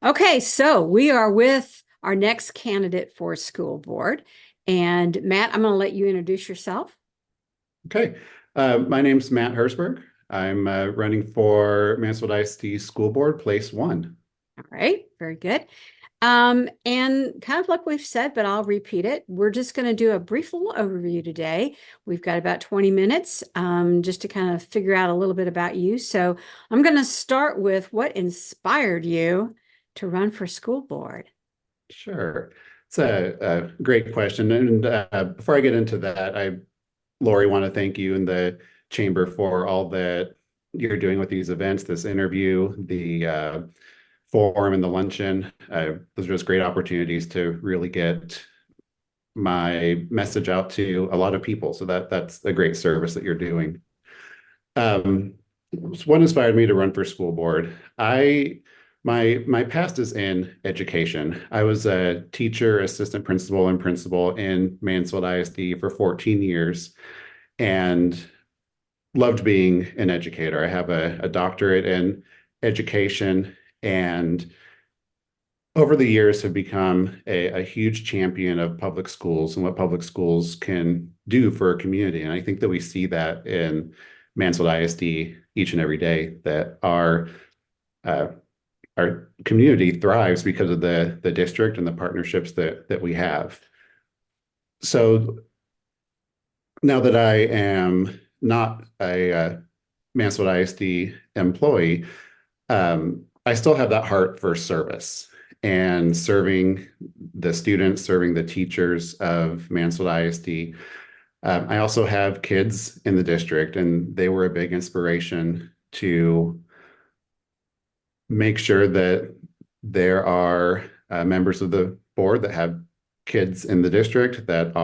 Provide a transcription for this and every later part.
Okay, so we are with our next candidate for school board. And Matt, I'm going to let you introduce yourself. Okay. My name's Matt Herzberg. I'm running for Mansfield ISD School Board, Place 1. All right, very good. And kind of like we've said, but I'll repeat it. We're just going to do a brief little overview today. We've got about 20 minutes just to kind of figure out a little bit about you. So I'm going to start with what inspired you to run for school board? Sure. It's a great question. And before I get into that, Lori, want to thank you and the chamber for all that you're doing with these events, this interview, the forum, and the luncheon. Those are just great opportunities to really get my message out to a lot of people. So that's a great service that you're doing. Um, what inspired me to run for school board? My past is in education. I was a teacher, assistant principal, and principal in Mansfield ISD for 14 years and loved being an educator. I have a doctorate in education and over the years have become a huge champion of public schools and what public schools can do for a community. And I think that we see that in Mansfield ISD each and every day, that uh, our community thrives because of the district and the partnerships that we have. So now that I am not a Mansfield ISD employee, I still have that heart for service and serving the students, serving the teachers of Mansfield ISD. I also have kids in the district, and they were a big inspiration to make sure that there are members of the board that have kids in the district that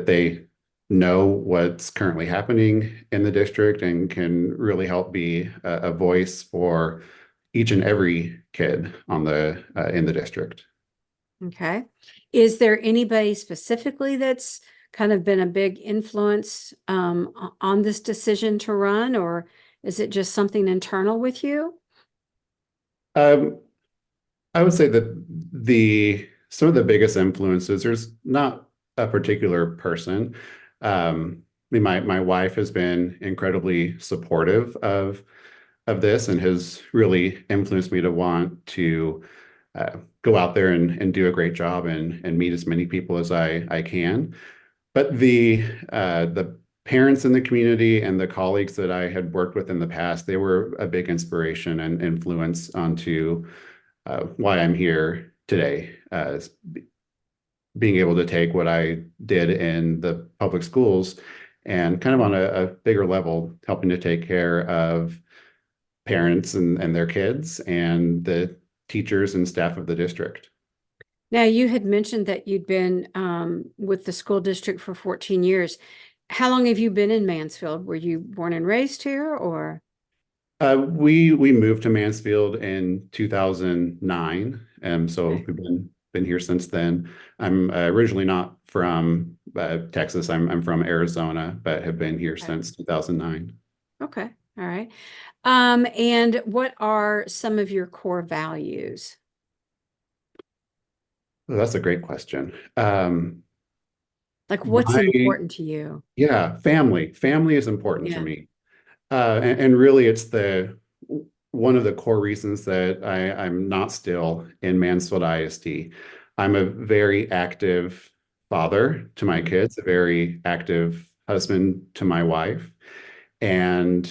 they know what's currently happening in the district and can really help be a voice for each and every kid on the in the district. Okay. Is there anybody specifically that's kind of been a big influence on this decision to run, or is it just something internal with you? Um, I would say that the some of the biggest influences, there's not a particular person. I mean, my wife has been incredibly supportive of this and has really influenced me to want to go out there and do a great job and meet as many people as I can. But the parents in the community and the colleagues that I had worked with in the past, they were a big inspiration and influence onto why I'm here today. Being able to take what I did in the public schools and kind of on a bigger level, helping to take care of parents and their kids and the teachers and staff of the district. Now, you had mentioned that you'd been with the school district for 14 years. How long have you been in Mansfield? Were you born and raised here, or? We moved to Mansfield in 2009, and so Okay. we've been here since then. I'm originally not from Texas. I'm from Arizona, but have been here Okay. since 2009. Okay. All right. And what are some of your core values? Well, that's a great question. Like what's My important to you? Yeah, family. Family is important to Yeah. me. And really, it's the one of the core reasons that I'm not still in Mansfield ISD. I'm a very active father to my Mhm. kids, a very active husband to my wife, and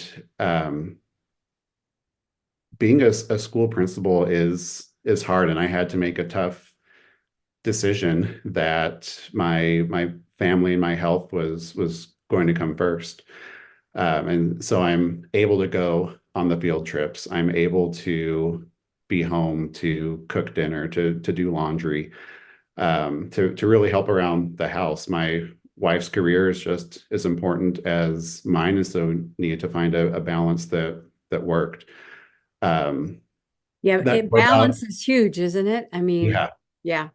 being a school principal is hard. And I had to make a tough decision that my family and my health was going to come first. And so I'm able to go on the field trips. I'm able to be home to cook dinner, to do laundry, to really help around the house. My wife's career is just as important as mine, and so needed to find a balance that worked. Um, Yeah, that it core value, balance is huge, isn't it? I mean, yeah, yeah.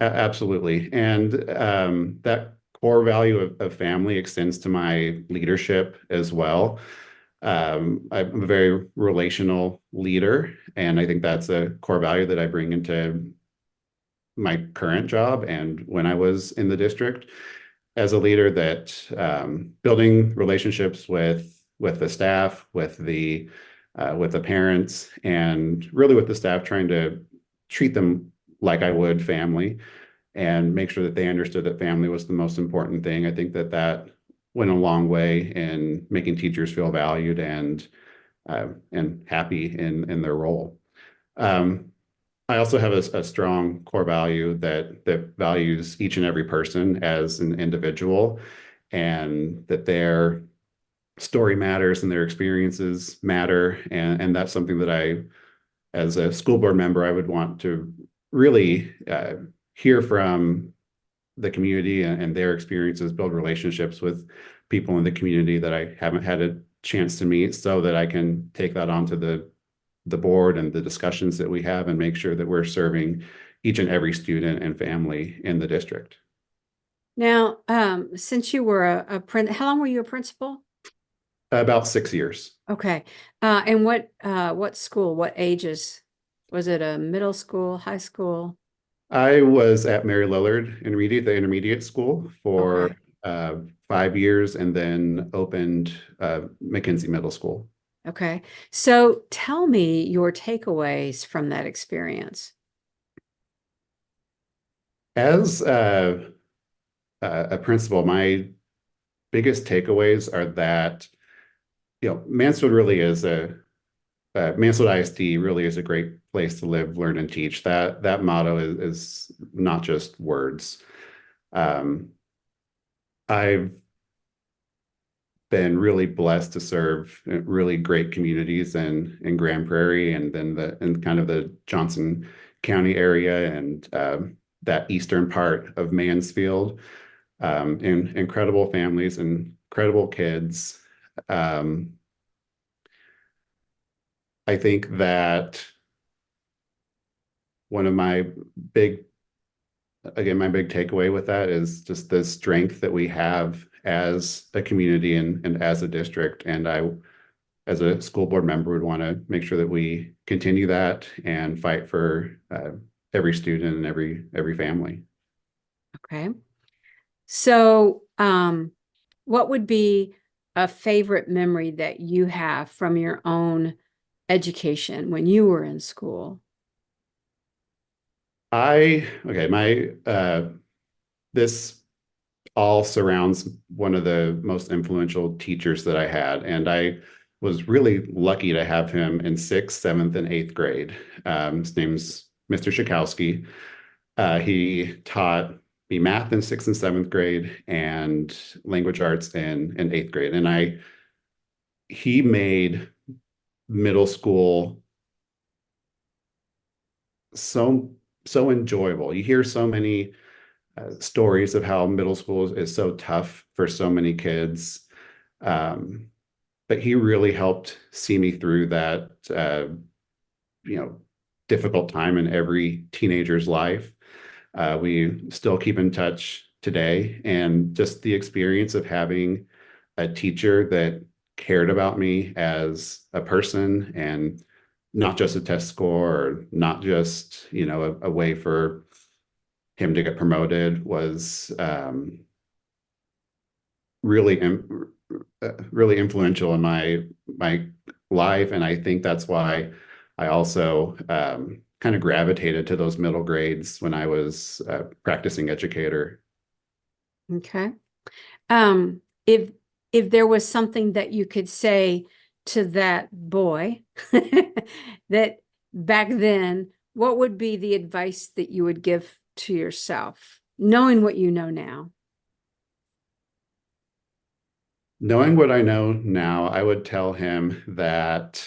absolutely. And that core value of family extends to my leadership as well. I'm a very relational leader, and I think that's a core value that I bring into my current job and when I was in the district as a leader, that building relationships with the staff, with the parents, and really with the staff, trying to treat them like I would family and make sure that they understood that family was the most important thing. I think that that went a long way in making teachers feel valued and happy in their role. Um, I also have a strong core value that values each and every person as an individual, and that their story matters and their experiences matter. And that's something that I, as a school board member, I would want to really hear from the community and their experiences, build relationships with people in the community that I haven't had a chance to meet, so that I can take that onto the board and the discussions that we have and make sure that we're serving each and every student and family in the district. Now, since you were how long were you a principal? About 6 years. Okay. And what school, what ages? Was it a middle school, high school? I was at Mary Lillard Intermediate, the intermediate school, for Okay. 5 years, and then opened McKinsey Middle School. Okay. So tell me your takeaways from that experience. As a principal, my biggest takeaways are that, Mansfield really is Mansfield ISD really is a great place to live, learn, and teach. That motto is not just words. I've been really blessed to serve really great communities in Grand Prairie, and then in kind of the Johnson County area, and that eastern part of Mansfield, and incredible families and incredible kids. Um, I think that one of big my big takeaway with that is just the strength that we have as a community and as a district. And I, as a school board member, would want to make sure that we continue that and fight for every student and every family. Okay. So, what would be a favorite memory that you have from your own education when you were in school? My this all surrounds one of the most influential teachers that I had, and I was really lucky to have him in sixth, seventh, and eighth grade. His name's Mr. Shakowski. He taught me math in sixth and seventh grade and language arts in eighth grade, and he made middle school so enjoyable. You hear so many stories of how middle school is so tough for so many kids. But he really helped see me through that, you know, difficult time in every teenager's life. We still keep in touch today, and just the experience of having a teacher that cared about me as a person, and not just a test score, or not just, a way for him to get promoted, was really really influential in my life. And I think that's why I also kind of gravitated to those middle grades when I was practicing educator. Okay. Um, if if there was something that you could say to that boy that back then, what would be the advice that you would give to yourself, knowing what you know now? Knowing what I know now, I would tell him that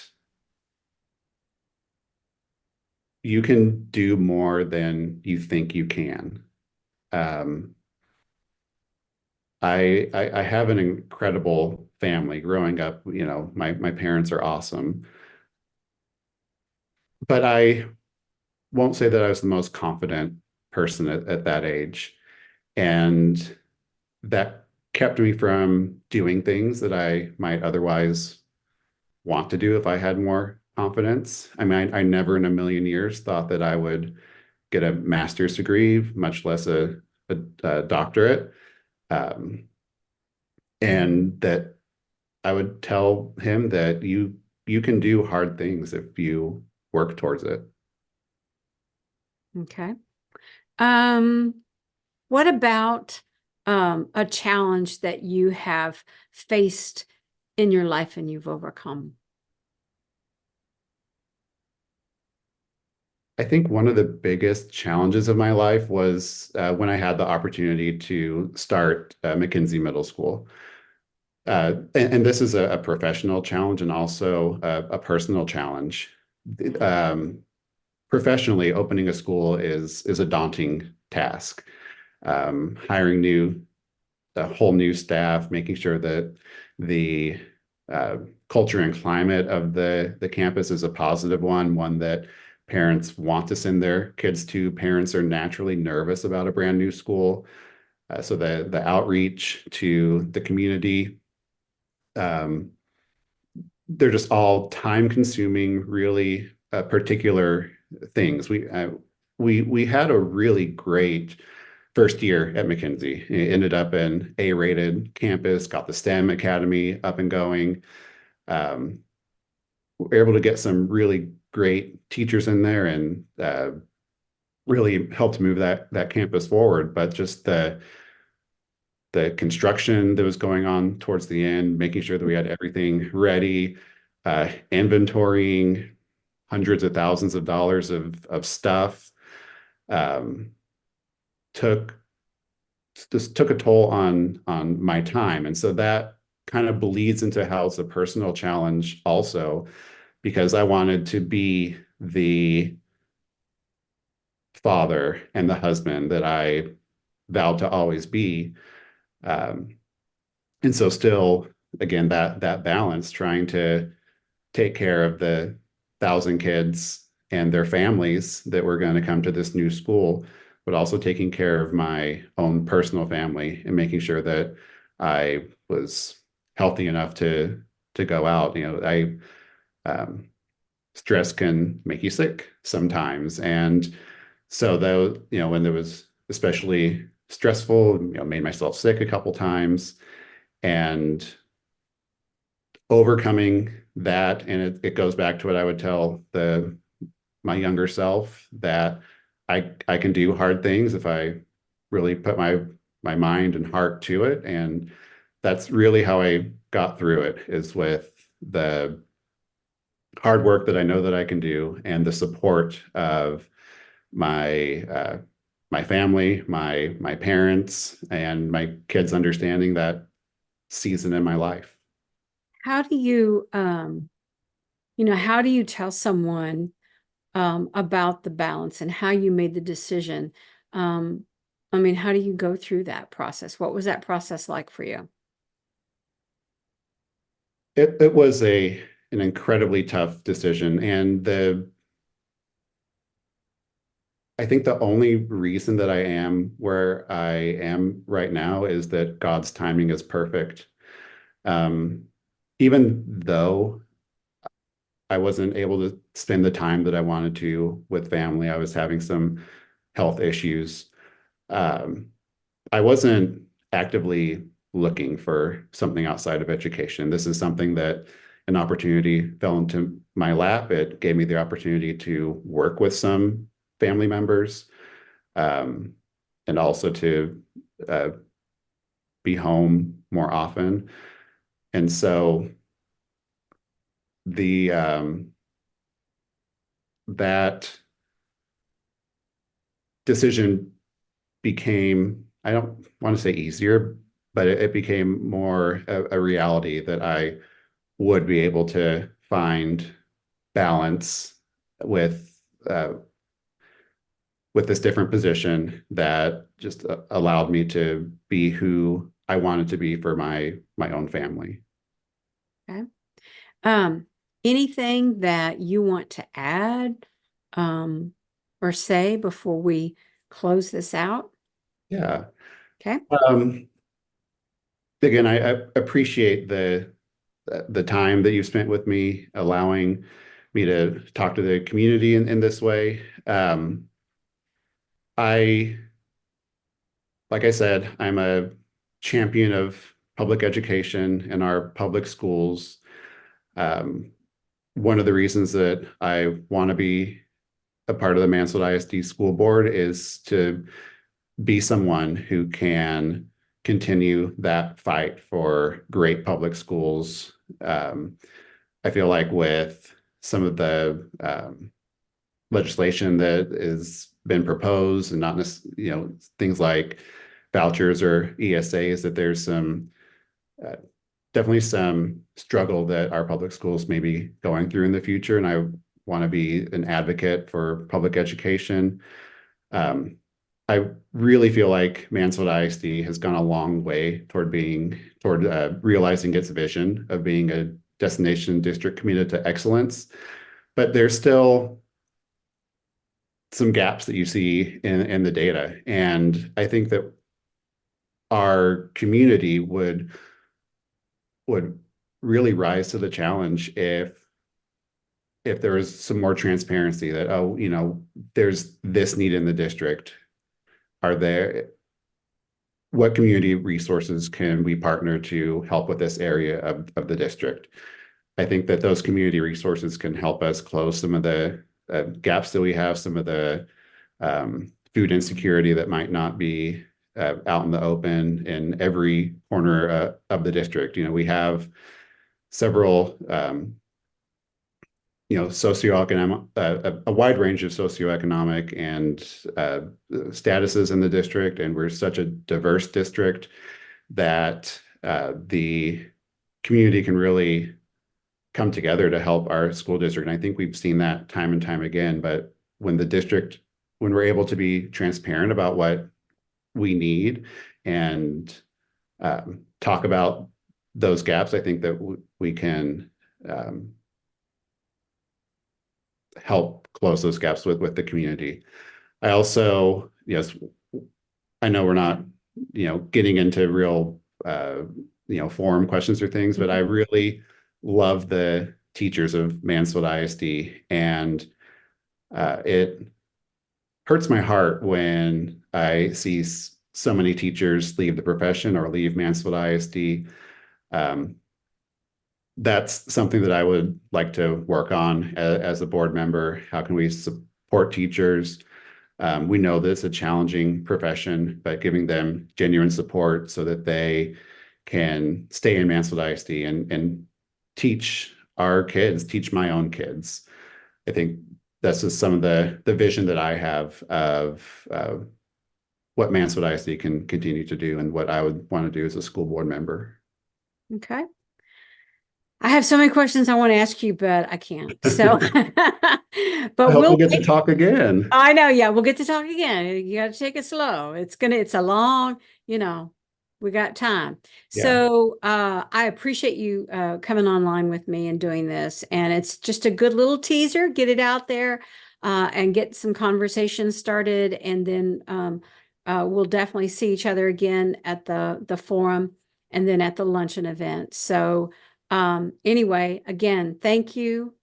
you can do more than you think you can. Um, I have an incredible family. Growing up, my parents are awesome, but I won't say that I was the most confident person at that age. And that kept me from doing things that I might otherwise want to do if I had more confidence. I mean, I never in a million years thought that I would get a master's degree, much less a doctorate. Um, and that I would tell him that you can do hard things if you work towards it. Okay. Um, what about a challenge that you have faced in your life and you've overcome? I think one of the biggest challenges of my life was when I had the opportunity to start McKinsey Middle School. And this is a professional challenge and also a personal challenge. Um, Professionally, opening a school is a daunting task. Hiring a whole new staff, making sure that the uh, culture and climate of the campus is a positive one that parents want to send their kids to. Parents are naturally nervous about a brand new school. So the outreach to the community, um, they're just all time consuming, really particular things. We had a really great first year at McKinsey. It ended up an A-rated campus, got the STEM Academy up and going. Um, we're able to get some really great teachers in there and really helped move that campus forward. But just the construction that was going on towards the end, making sure that we had everything ready, inventorying hundreds of thousands of dollars of stuff, um, took just took a toll on my time. And so that kind of bleeds into how it's a personal challenge also, because I wanted to be the father and the husband that I vowed to always be. Um, and so still, again, that balance, trying to take care of the 1,000 kids and their families that were going to come to this new school, but also taking care of my own personal family and making sure that I was healthy enough to go out. Stress can make you sick sometimes, and so though when there was especially stressful, made myself sick a couple times, and overcoming that. And it goes back to what I would tell my younger self, that I can do hard things if I really put my mind and heart to it. And that's really how I got through it, is with the hard work that I know that I can do and the support of my family, my parents, and my kids understanding that season in my life. How do how do you tell someone about the balance and how you made the decision? I mean, how do you go through that process? What was that process like for you? It was an incredibly tough decision, and I think the only reason that I am where I am right now is that God's timing is perfect. Um, Even though I wasn't able to spend the time that I wanted to with family, I was having some health issues. Um, I wasn't actively looking for something outside of education. This is something that an opportunity fell into my lap. It gave me the opportunity to work with some family members, um, and also to uh, be home more often. And so the that decision became, I don't want to say easier, but it became more a reality that I would be able to find balance with uh, with this different position that just allowed me to be who I wanted to be for my own family. Okay. Um, Anything that you want to add um, or say before we close this out? Yeah. Okay. Again, I appreciate the time that you spent with me, allowing me to talk to the community in this way. I, like I said, I'm a champion of public education in our public schools. Um, One of the reasons that I want to be a part of the Mansfield ISD school board is to be someone who can continue that fight for great public schools. I feel like with some of the legislation that has been proposed and not necessarily, things like vouchers or ESAs, that there's some definitely some struggle that our public schools may be going through in the future. And I want to be an advocate for public education. I really feel like Mansfield ISD has gone a long way toward realizing its vision of being a destination district committed to excellence. But there's still some gaps that you see in the data. And I think that our community would really rise to the challenge if there was some more transparency that, oh, there's this need in the district. What community resources can we partner to help with this area of the district? I think that those community resources can help us close some of the gaps that we have, some of the food insecurity that might not be out in the open in every corner of the district. We have several socioeconomic, a wide range of socioeconomic and statuses in the district, and we're such a diverse district that the community can really come together to help our school district. And I think we've seen that time and time again. But when we're able to be transparent about what we need and talk about those gaps, I think that we can help close those gaps with the community. I also, yes, I know we're not, getting into real, forum questions or things, but I really love the teachers of Mansfield ISD, and it hurts my heart when I see so many teachers leave the profession or leave Mansfield ISD. That's something that I would like to work on as a board member. How can we support teachers? We know this is a challenging profession, but giving them genuine support so that they can stay in Mansfield ISD and teach our kids, teach my own kids. I think that's just some of the vision that I have of what Mansfield ISD can continue to do and what I would want to do as a school board member. Okay. I have so many questions I want to ask you, but I can't. So, but I hope we'll get to talk again. I know. Yeah, we'll get to talk again. You got to take it slow. It's a long, we got time. Yeah. So, I appreciate you coming online with me and doing this. And it's just a good little teaser, get it out there and get some conversations started. And then we'll definitely see each other again at the forum and then at the luncheon event. So, anyway, again, thank you.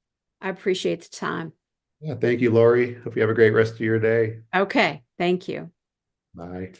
I appreciate the time. Yeah, thank you, Lori. Hope you have a great rest of your day. Okay, thank you. Bye.